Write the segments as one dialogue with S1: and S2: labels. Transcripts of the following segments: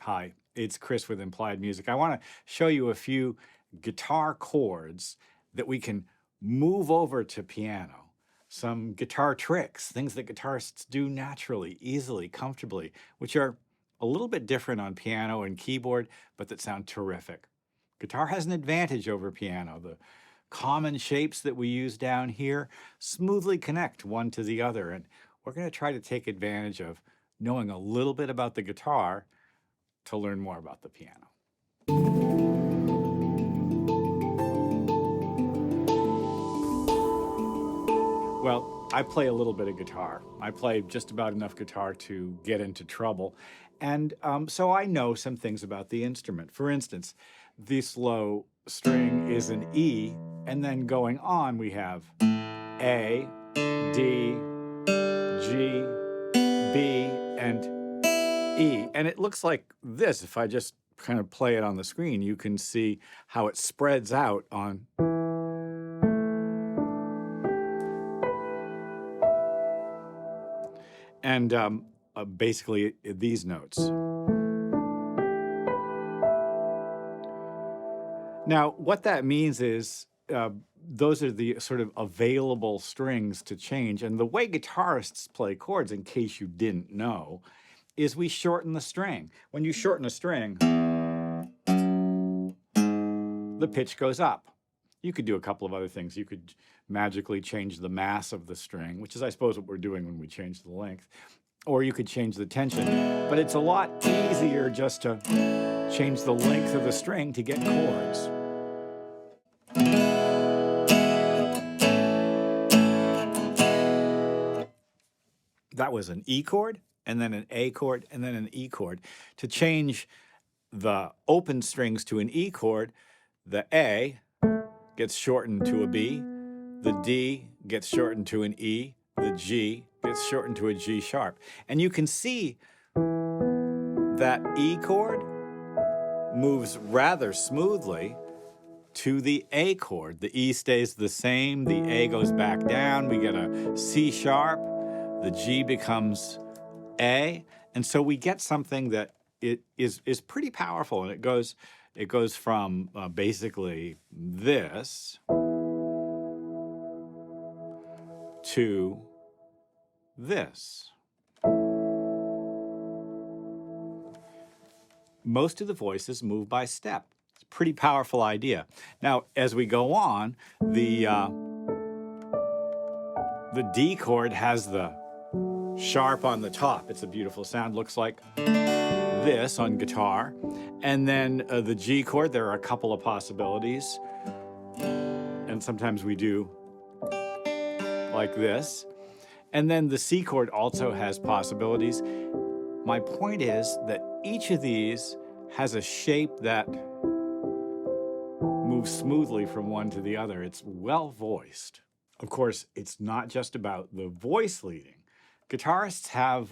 S1: Hi, it's Chris with Implied Music. I want to show you a few guitar chords that we can move over to piano. Some guitar tricks, things that guitarists do naturally, easily, comfortably, which are a little bit different on piano and keyboard, but that sound terrific. Guitar has an advantage over piano. The common shapes that we use down here smoothly connect one to the other, and we're going to try to take advantage of knowing a little bit about the guitar to learn more about the piano. Well, I play a little bit of guitar. I play just about enough guitar to get into trouble. And so I know some things about the instrument. For instance, this low string is an E, and then going on we have A, D, G, B, and E. And it looks like this. If I just kind of play it on the screen, you can see how it spreads out on. And basically these notes. Now, what that means is those are the sort of available strings to change. And the way guitarists play chords, in case you didn't know, is we shorten the string. When you shorten a string, the pitch goes up. You could do a couple of other things. You could magically change the mass of the string, which is, I suppose, what we're doing when we change the length. Or you could change the tension. But it's a lot easier just to change the length of the string to get chords. That was an E chord, and then an A chord, and then an E chord. To change the open strings to an E chord, the A gets shortened to a B, the D gets shortened to an E, the G gets shortened to a G sharp. And you can see that E chord moves rather smoothly to the A chord. The E stays the same, the A goes back down, we get a C sharp, the G becomes A, and so we get something that is pretty powerful, and it goes from basically this to this. Most of the voices move by step. It's a pretty powerful idea. Now, as we go on, the D chord has the sharp on the top. It's a beautiful sound. Looks like this on guitar. And then the G chord, there are a couple of possibilities. And sometimes we do like this. And then the C chord also has possibilities. My point is that each of these has a shape that moves smoothly from one to the other. It's well voiced. Of course, it's not just about the voice leading. Guitarists have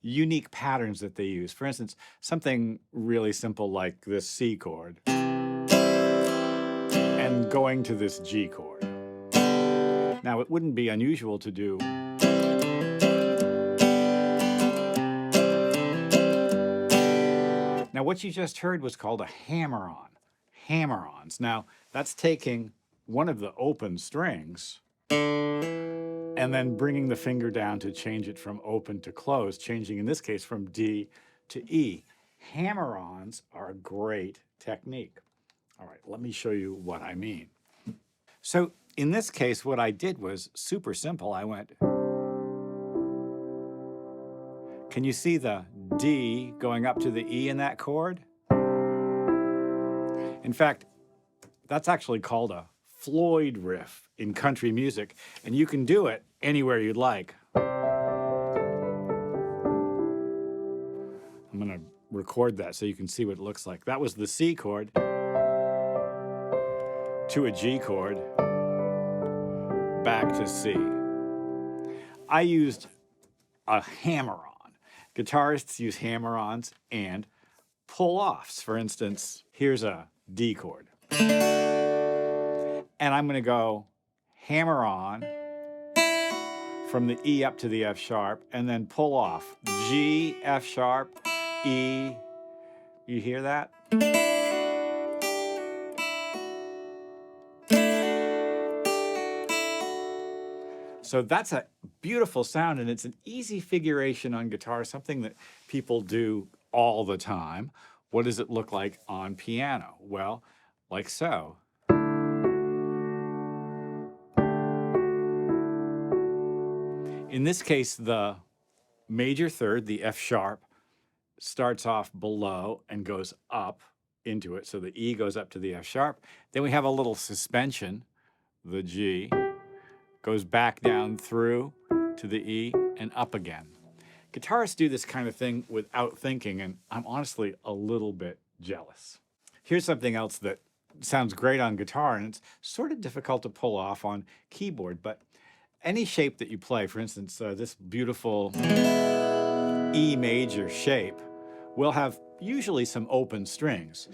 S1: unique patterns that they use. For instance, something really simple like this C chord and going to this G chord. Now, it wouldn't be unusual to do Now, what you just heard was called a hammer-on. Hammer-ons. Now, that's taking one of the open strings and then bringing the finger down to change it from open to closed, changing, in this case, from D to E. Hammer-ons are a great technique. All right, let me show you what I mean. So in this case, what I did was super simple. I went, can you see the D going up to the E in that chord? In fact, that's actually called a Floyd riff in country music, and you can do it anywhere you'd like. I'm going to record that so you can see what it looks like. That was the C chord to a G chord, back to C. I used a hammer-on. Guitarists use hammer-ons and pull-offs. For instance, here's a D chord. And I'm going to go hammer-on from the E up to the F sharp, and then pull off G, F sharp, E, You hear that? So that's a beautiful sound, and it's an easy figuration on guitar, something that people do all the time. What does it look like on piano? Well, like so. In this case, the major third, the F sharp, starts off below and goes up into it. So the E goes up to the F sharp. Then we have a little suspension, the G, goes back down through to the E and up again. Guitarists do this kind of thing without thinking, and I'm honestly a little bit jealous. Here's something else that sounds great on guitar, and it's sort of difficult to pull off on keyboard, but any shape that you play, for instance, this beautiful E major shape, will have usually some open strings.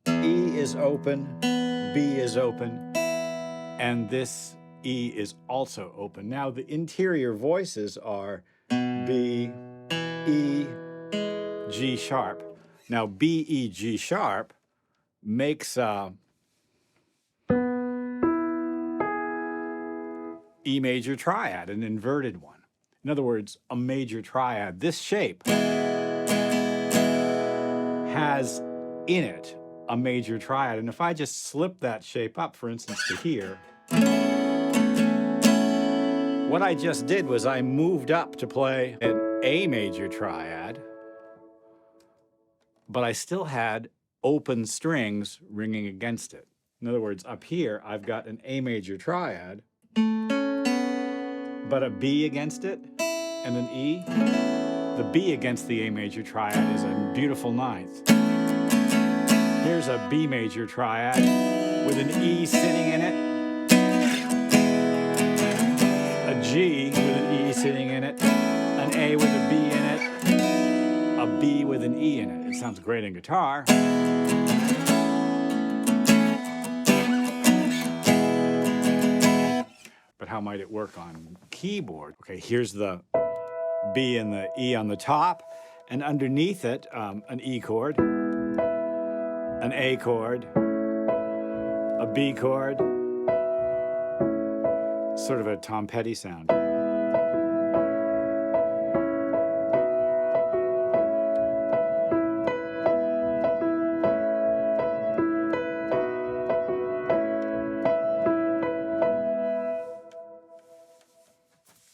S1: E is open, B is open, and this E is also open. Now the interior voices are B, E, G sharp. Now B, E, G sharp makes E major triad, an inverted one. In other words, a major triad. This shape has in it a major triad. And if I just slip that shape up, for instance, to here, what I just did was I moved up to play an A major triad, but I still had open strings ringing against it. In other words, up here, I've got an A major triad, but a B against it and an E. The B against the A major triad is a beautiful ninth. Here's a B major triad with an E sitting in it, a G with an E sitting in it, an A with a B in it, a B with an E in it. It sounds great in guitar. But how might it work on keyboard? Okay, here's the B and the E on the top, and underneath it, an E chord, an A chord, a B chord, sort of a Tom Petty sound.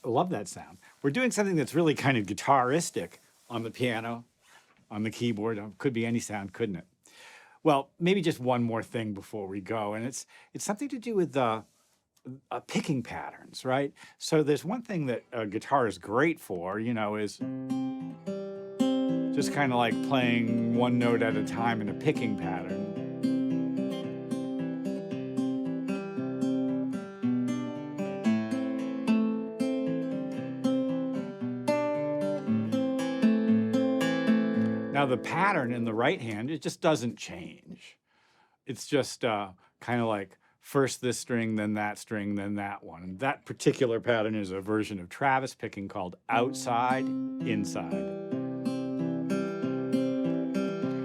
S1: I love that sound. We're doing something that's really kind of guitaristic on the piano, on the keyboard. It could be any sound, couldn't it? Well, maybe just one more thing before we go, and it's something to do with picking patterns, right? So there's one thing that guitar is great for, you know, is just kind of like playing one note at a time in a picking pattern. Now the pattern in the right hand, it just doesn't change. It's just kind of like first this string, then that one. And that particular pattern is a version of Travis picking called outside, inside.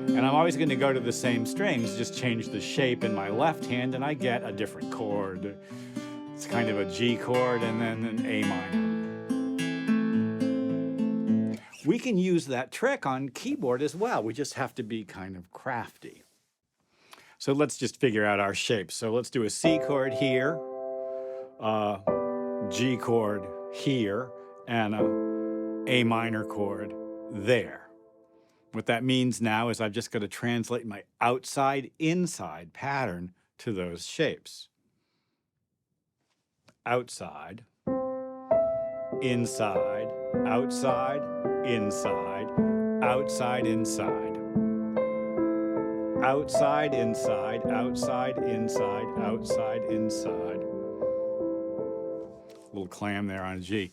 S1: And I'm always going to go to the same strings, just change the shape in my left hand, and I get a different chord. It's kind of a G chord and then an A minor. We can use that trick on keyboard as well. We just have to be kind of crafty. So let's just figure out our shapes. So let's do a C chord here, a G chord here, and a A minor chord there. What that means now is I've just got to translate my outside-inside pattern to those shapes. Outside, inside, outside, inside, outside, inside. Outside, inside, outside, inside, outside, inside. Little clam there on a G.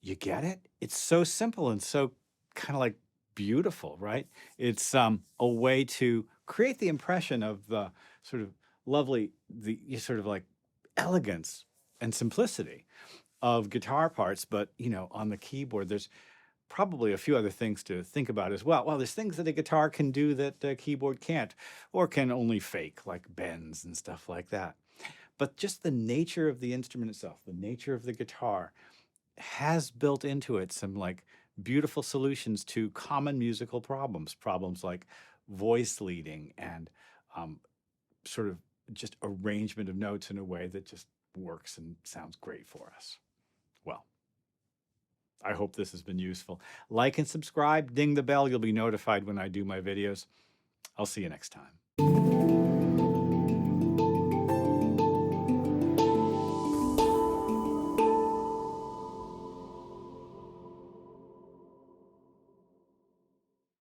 S1: You get it? It's so simple and so kind of like beautiful, right? It's a way to create the impression of the sort of lovely, the sort of like elegance and simplicity of guitar parts, but you know, on the keyboard, there's probably a few other things to think about as well. Well, there's things that a guitar can do that a keyboard can't, or can only fake, like bends and stuff like that. But just the nature of the instrument itself, the nature of the guitar, has built into it some like beautiful solutions to common musical problems, problems like voice leading and sort of just arrangement of notes in a way that just works and sounds great for us. Well, I hope this has been useful. Like and subscribe, ding the bell. You'll be notified when I do my videos. I'll see you next time.